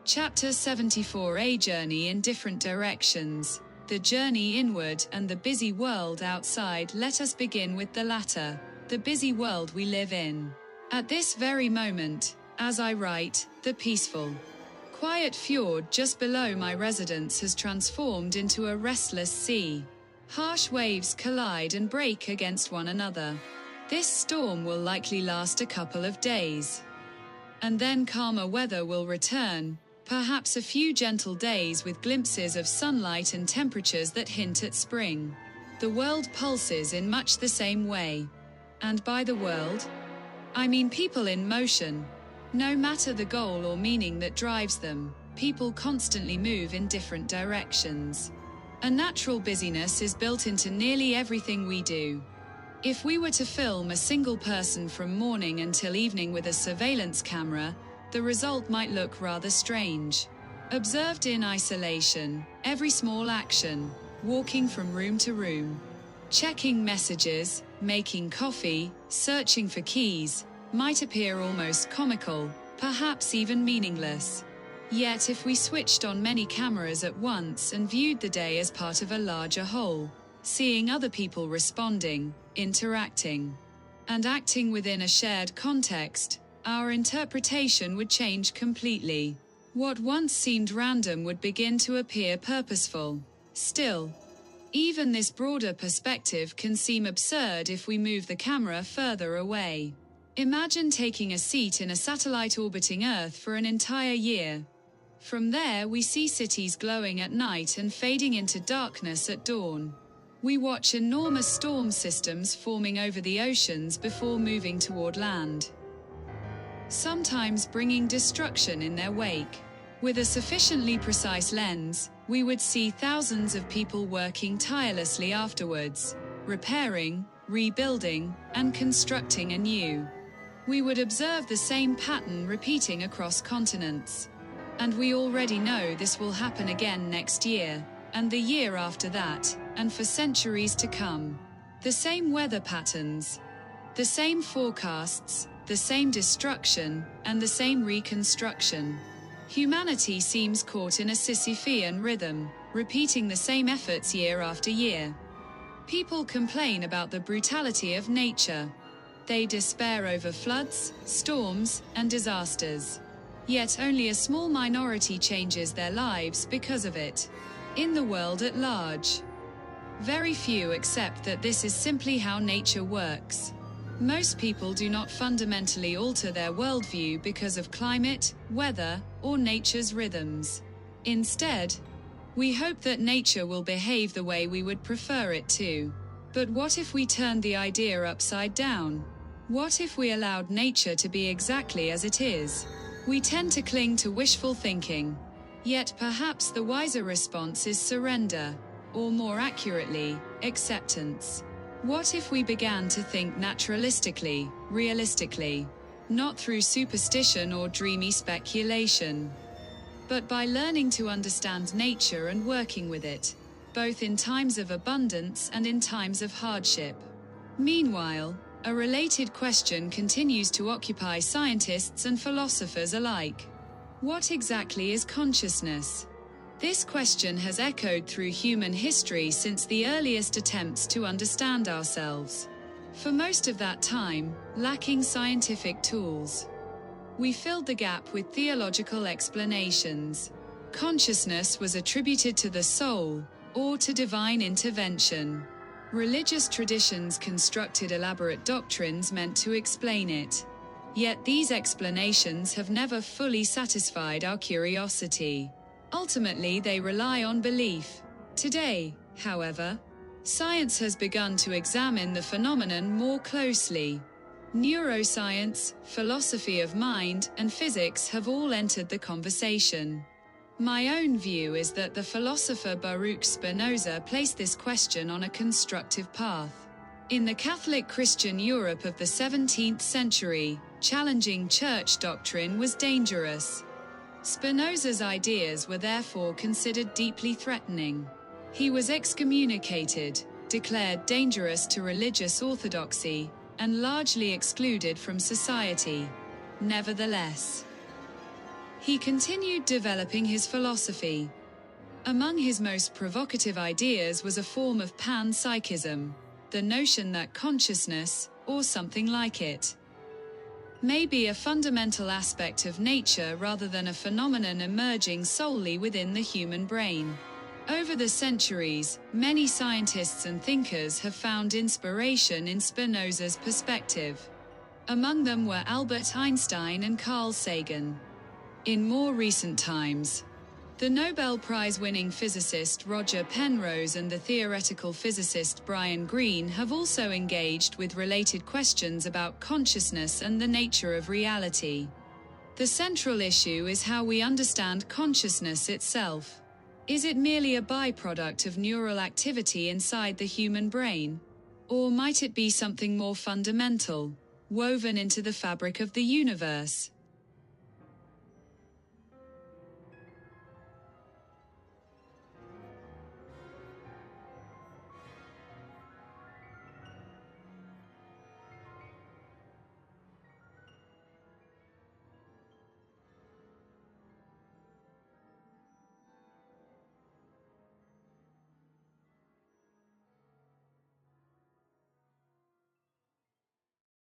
Chapter 74: A Journey in Different Directions. The journey inward and the busy world outside. Let us begin with the latter, the busy world we live in. At this very moment, as I write, the peaceful, quiet fjord just below my residence has transformed into a restless sea. Harsh waves collide and break against one another. This storm will likely last a couple of days. And then calmer weather will return, perhaps a few gentle days with glimpses of sunlight and temperatures that hint at spring. The world pulses in much the same way. And by the world, I mean people in motion. No matter the goal or meaning that drives them, people constantly move in different directions. A natural busyness is built into nearly everything we do. If we were to film a single person from morning until evening with a surveillance camera, the result might look rather strange. Observed in isolation, every small action, walking from room to room, checking messages, making coffee, searching for keys, might appear almost comical, perhaps even meaningless. Yet if we switched on many cameras at once and viewed the day as part of a larger whole, seeing other people responding, interacting, and acting within a shared context, our interpretation would change completely. What once seemed random would begin to appear purposeful. Still, even this broader perspective can seem absurd if we move the camera further away. Imagine taking a seat in a satellite orbiting Earth for an entire year. From there we see cities glowing at night and fading into darkness at dawn. We watch enormous storm systems forming over the oceans before moving toward land, sometimes bringing destruction in their wake. With a sufficiently precise lens, we would see thousands of people working tirelessly afterwards, repairing, rebuilding, and constructing anew. We would observe the same pattern repeating across continents. And we already know this will happen again next year, and the year after that, and for centuries to come. The same weather patterns, the same forecasts, the same destruction, and the same reconstruction. Humanity seems caught in a Sisyphean rhythm, repeating the same efforts year after year. People complain about the brutality of nature. They despair over floods, storms, and disasters. Yet only a small minority changes their lives because of it. In the world at large, very few accept that this is simply how nature works. Most people do not fundamentally alter their worldview because of climate, weather, or nature's rhythms. Instead, we hope that nature will behave the way we would prefer it to. But what if we turned the idea upside down? What if we allowed nature to be exactly as it is? We tend to cling to wishful thinking. Yet perhaps the wiser response is surrender, or more accurately, acceptance. What if we began to think naturalistically, realistically, not through superstition or dreamy speculation, but by learning to understand nature and working with it, both in times of abundance and in times of hardship? Meanwhile, a related question continues to occupy scientists and philosophers alike. What exactly is consciousness? This question has echoed through human history since the earliest attempts to understand ourselves. For most of that time, lacking scientific tools, we filled the gap with theological explanations. Consciousness was attributed to the soul, or to divine intervention. Religious traditions constructed elaborate doctrines meant to explain it. Yet these explanations have never fully satisfied our curiosity. Ultimately, they rely on belief. Today, however, science has begun to examine the phenomenon more closely. Neuroscience, philosophy of mind, and physics have all entered the conversation. My own view is that the philosopher Baruch Spinoza placed this question on a constructive path. In the Catholic Christian Europe of the 17th century, challenging church doctrine was dangerous. Spinoza's ideas were therefore considered deeply threatening. He was excommunicated, declared dangerous to religious orthodoxy, and largely excluded from society. Nevertheless, He continued developing his philosophy. Among his most provocative ideas was a form of panpsychism, the notion that consciousness, or something like it, may be a fundamental aspect of nature rather than a phenomenon emerging solely within the human brain. Over the centuries, many scientists and thinkers have found inspiration in Spinoza's perspective. Among them were Albert Einstein and Carl Sagan. In more recent times, the Nobel Prize-winning physicist Roger Penrose and the theoretical physicist Brian Greene have also engaged with related questions about consciousness and the nature of reality. The central issue is how we understand consciousness itself. Is it merely a byproduct of neural activity inside the human brain? Or might it be something more fundamental, woven into the fabric of the universe?